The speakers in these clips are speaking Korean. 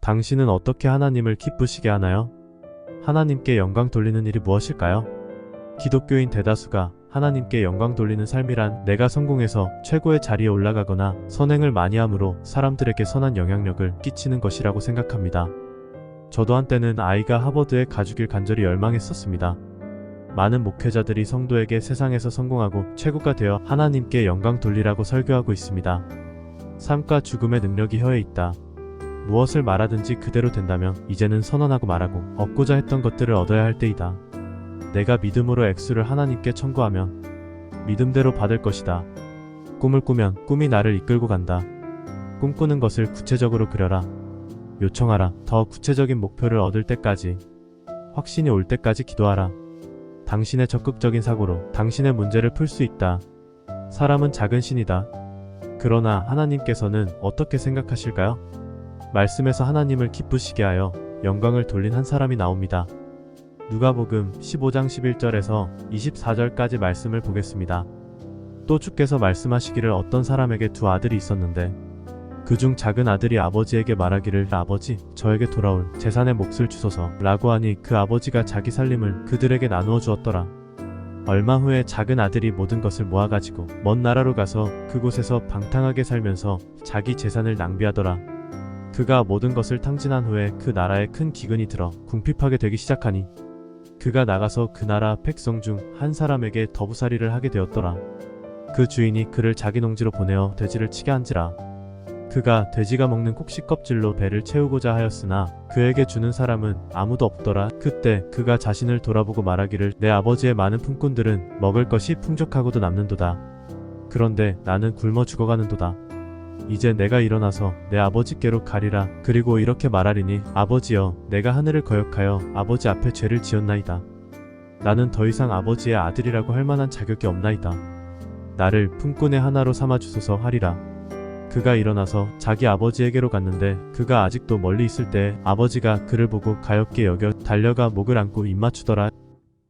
당신은 어떻게 하나님을 기쁘시게 하나요? 하나님께 영광 돌리는 일이 무엇일까요? 기독교인 대다수가 하나님께 영광 돌리는 삶이란 내가 성공해서 최고의 자리에 올라가거나 선행을 많이 함으로 사람들에게 선한 영향력을 끼치는 것이라고 생각합니다. 저도 한때는 아이가 하버드에 가주길 간절히 열망했었습니다. 많은 목회자들이 성도에게 세상에서 성공하고 최고가 되어 하나님께 영광 돌리라고 설교하고 있습니다. 삶과 죽음의 능력이 혀에 있다. 무엇을 말하든지 그대로 된다면 이제는 선언하고 말하고 얻고자 했던 것들을 얻어야 할 때이다. 내가 믿음으로 액수를 하나님께 청구하면 믿음대로 받을 것이다. 꿈을 꾸면 꿈이 나를 이끌고 간다. 꿈꾸는 것을 구체적으로 그려라. 요청하라. 더 구체적인 목표를 얻을 때까지, 확신이 올 때까지 기도하라. 당신의 적극적인 사고로 당신의 문제를 풀 수 있다. 사람은 작은 신이다. 그러나 하나님께서는 어떻게 생각하실까요? 말씀에서 하나님을 기쁘시게 하여 영광을 돌린 한 사람이 나옵니다. 누가복음 15장 11절에서 24절까지 말씀을 보겠습니다. 또 주께서 말씀하시기를 어떤 사람에게 두 아들이 있었는데 그중 작은 아들이 아버지에게 말하기를 아버지 저에게 돌아올 재산의 몫을 주소서 라고 하니 그 아버지가 자기 살림을 그들에게 나누어 주었더라. 얼마 후에 작은 아들이 모든 것을 모아가지고 먼 나라로 가서 그곳에서 방탕하게 살면서 자기 재산을 낭비하더라. 그가 모든 것을 탕진한 후에 그 나라에 큰 기근이 들어 궁핍하게 되기 시작하니 그가 나가서 그 나라 백성 중 한 사람에게 더부살이를 하게 되었더라. 그 주인이 그를 자기 농지로 보내어 돼지를 치게 한지라. 그가 돼지가 먹는 곡식 껍질로 배를 채우고자 하였으나 그에게 주는 사람은 아무도 없더라. 그때 그가 자신을 돌아보고 말하기를 내 아버지의 많은 품꾼들은 먹을 것이 풍족하고도 남는도다. 그런데 나는 굶어 죽어가는도다. 이제 내가 일어나서 내 아버지께로 가리라. 그리고 이렇게 말하리니 아버지여 내가 하늘을 거역하여 아버지 앞에 죄를 지었나이다. 나는 더 이상 아버지의 아들이라고 할 만한 자격이 없나이다. 나를 품꾼의 하나로 삼아 주소서 하리라. 그가 일어나서 자기 아버지에게로 갔는데 그가 아직도 멀리 있을 때 아버지가 그를 보고 가엾게 여겨 달려가 목을 안고 입맞추더라.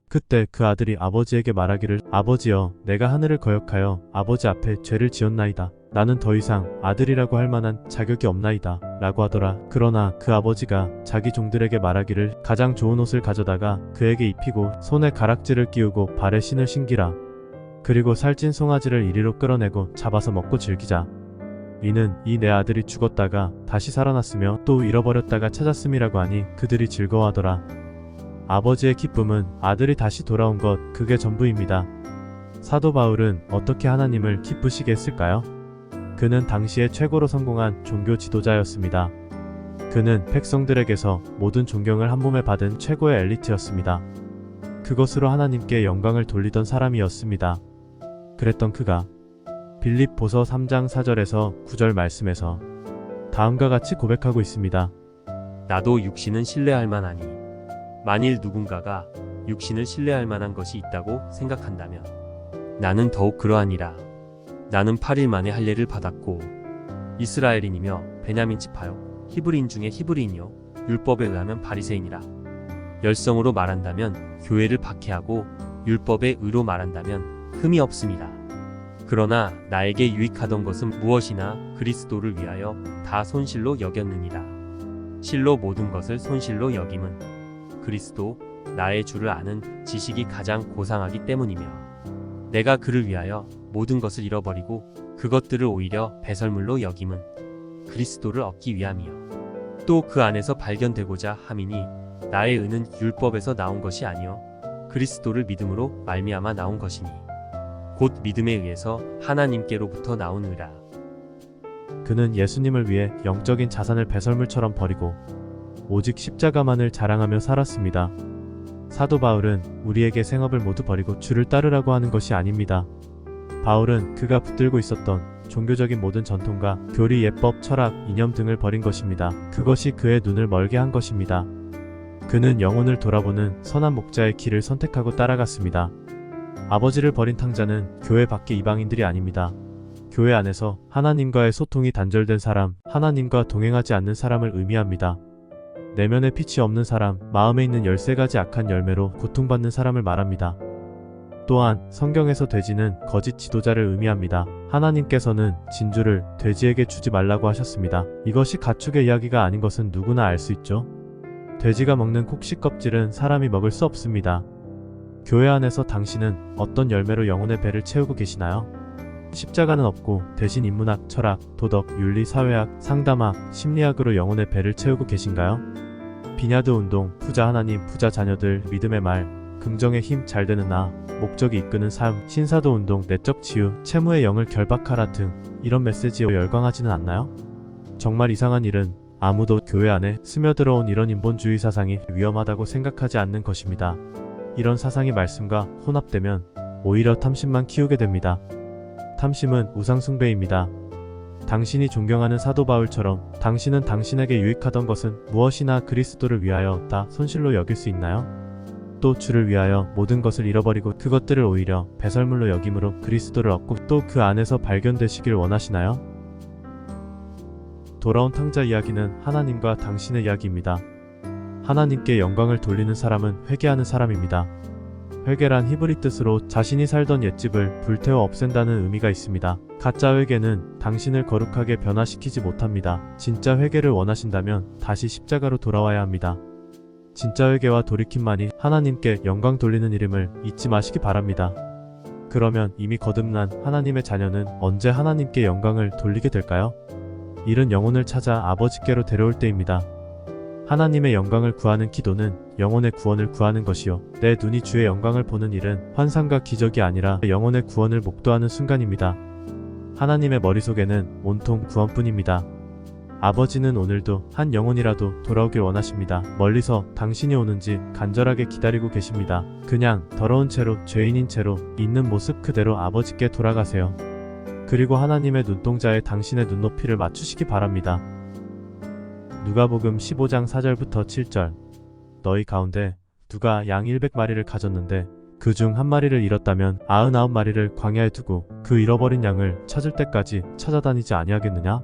그때 그 아들이 아버지에게 말하기를 아버지여 내가 하늘을 거역하여 아버지 앞에 죄를 지었나이다. 나는 더 이상 아들이라고 할 만한 자격이 없나이다 라고 하더라. 그러나 그 아버지가 자기 종들에게 말하기를 가장 좋은 옷을 가져다가 그에게 입히고 손에 가락지를 끼우고 발에 신을 신기라. 그리고 살찐 송아지를 이리로 끌어내고 잡아서 먹고 즐기자. 이는 이 내 아들이 죽었다가 다시 살아났으며 또 잃어버렸다가 찾았음이라고 하니 그들이 즐거워하더라. 아버지의 기쁨은 아들이 다시 돌아온 것 그게 전부입니다. 사도 바울은 어떻게 하나님을 기쁘시게 했을까요? 그는 당시에 최고로 성공한 종교 지도자였습니다. 그는 백성들에게서 모든 존경을 한 몸에 받은 최고의 엘리트였습니다. 그것으로 하나님께 영광을 돌리던 사람이었습니다. 그랬던 그가 빌립보서 3장 4절에서 9절 말씀에서 다음과 같이 고백하고 있습니다. 나도 육신은 신뢰할 만하니 만일 누군가가 육신을 신뢰할 만한 것이 있다고 생각한다면 나는 더욱 그러하니라. 나는 8일 만에 할례를 받았고 이스라엘인이며 베냐민 지파요 히브리인 중에 히브리인이요 율법에 의하면 바리새인이라. 열성으로 말한다면 교회를 박해하고 율법의 의로 말한다면 흠이 없습니다. 그러나 나에게 유익하던 것은 무엇이나 그리스도를 위하여 다 손실로 여겼느니라. 실로 모든 것을 손실로 여김은 그리스도 나의 주를 아는 지식이 가장 고상하기 때문이며 내가 그를 위하여 모든 것을 잃어버리고 그것들을 오히려 배설물로 여김은 그리스도를 얻기 위함이요 또 그 안에서 발견되고자 함이니 나의 의는 율법에서 나온 것이 아니요 그리스도를 믿음으로 말미암아 나온 것이니 곧 믿음에 의해서 하나님께로부터 나온 의라. 그는 예수님을 위해 영적인 자산을 배설물처럼 버리고 오직 십자가만을 자랑하며 살았습니다. 사도 바울은 우리에게 생업을 모두 버리고 주를 따르라고 하는 것이 아닙니다. 바울은 그가 붙들고 있었던 종교적인 모든 전통과 교리, 예법, 철학, 이념 등을 버린 것입니다. 그것이 그의 눈을 멀게 한 것입니다. 그는 영혼을 돌아보는 선한 목자의 길을 선택하고 따라갔습니다. 아버지를 버린 탕자는 교회 밖의 이방인들이 아닙니다. 교회 안에서 하나님과의 소통이 단절된 사람, 하나님과 동행하지 않는 사람을 의미합니다. 내면에 빛이 없는 사람, 마음에 있는 13가지 악한 열매로 고통받는 사람을 말합니다. 또한 성경에서 돼지는 거짓 지도자를 의미합니다. 하나님께서는 진주를 돼지에게 주지 말라고 하셨습니다. 이것이 가축의 이야기가 아닌 것은 누구나 알 수 있죠. 돼지가 먹는 곡식 껍질은 사람이 먹을 수 없습니다. 교회 안에서 당신은 어떤 열매로 영혼의 배를 채우고 계시나요? 십자가는 없고 대신 인문학, 철학, 도덕, 윤리, 사회학, 상담학, 심리학으로 영혼의 배를 채우고 계신가요? 비냐드 운동, 부자 하나님, 부자 자녀들, 믿음의 말, 긍정의 힘, 잘되는 나, 목적이 이끄는 삶, 신사도 운동, 내적 치유, 채무의 영을 결박하라 등 이런 메시지에 열광하지는 않나요? 정말 이상한 일은 아무도 교회 안에 스며들어온 이런 인본주의 사상이 위험하다고 생각하지 않는 것입니다. 이런 사상이 말씀과 혼합되면 오히려 탐심만 키우게 됩니다. 탐심은 우상숭배입니다. 당신이 존경하는 사도 바울처럼 당신은 당신에게 유익하던 것은 무엇이나 그리스도를 위하여 다 손실로 여길 수 있나요? 또 주를 위하여 모든 것을 잃어버리고 그것들을 오히려 배설물로 여김으로 그리스도를 얻고 또 그 안에서 발견되시길 원하시나요? 돌아온 탕자 이야기는 하나님과 당신의 이야기입니다. 하나님께 영광을 돌리는 사람은 회개하는 사람입니다. 회개란 히브리 뜻으로 자신이 살던 옛집을 불태워 없앤다는 의미가 있습니다. 가짜 회개는 당신을 거룩하게 변화시키지 못합니다. 진짜 회개를 원하신다면 다시 십자가로 돌아와야 합니다. 진짜 회개와 돌이킴만이 하나님께 영광 돌리는 일임을 잊지 마시기 바랍니다. 그러면 이미 거듭난 하나님의 자녀는 언제 하나님께 영광을 돌리게 될까요? 잃은 영혼을 찾아 아버지께로 데려올 때입니다. 하나님의 영광을 구하는 기도는 영혼의 구원을 구하는 것이요. 내 눈이 주의 영광을 보는 일은 환상과 기적이 아니라 영혼의 구원을 목도하는 순간입니다. 하나님의 머릿속에는 온통 구원뿐입니다. 아버지는 오늘도 한 영혼이라도 돌아오길 원하십니다. 멀리서 당신이 오는지 간절하게 기다리고 계십니다. 그냥 더러운 채로 죄인인 채로 있는 모습 그대로 아버지께 돌아가세요. 그리고 하나님의 눈동자에 당신의 눈높이를 맞추시기 바랍니다. 누가복음 15장 4절부터 7절. 너희 가운데 누가 양 100마리를 가졌는데 그 중 한 마리를 잃었다면 99마리를 광야에 두고 그 잃어버린 양을 찾을 때까지 찾아다니지 아니하겠느냐?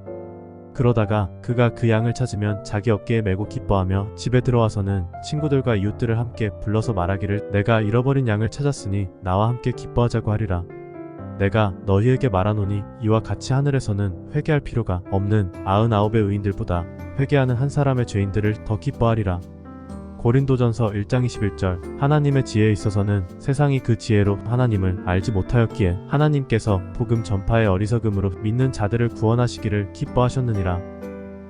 그러다가 그가 그 양을 찾으면 자기 어깨에 메고 기뻐하며 집에 들어와서는 친구들과 이웃들을 함께 불러서 말하기를 내가 잃어버린 양을 찾았으니 나와 함께 기뻐하자고 하리라. 내가 너희에게 말하노니 이와 같이 하늘에서는 회개할 필요가 없는 99의 의인들보다 회개하는 한 사람의 죄인들을 더 기뻐하리라. 고린도전서 1장 21절. 하나님의 지혜에 있어서는 세상이 그 지혜로 하나님을 알지 못하였기에 하나님께서 복음 전파의 어리석음으로 믿는 자들을 구원하시기를 기뻐하셨느니라.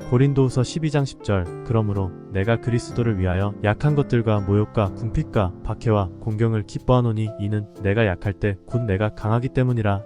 고린도후서 12장 10절. 그러므로 내가 그리스도를 위하여 약한 것들과 모욕과 궁핍과 박해와 공경을 기뻐하노니 이는 내가 약할 때 곧 내가 강하기 때문이라.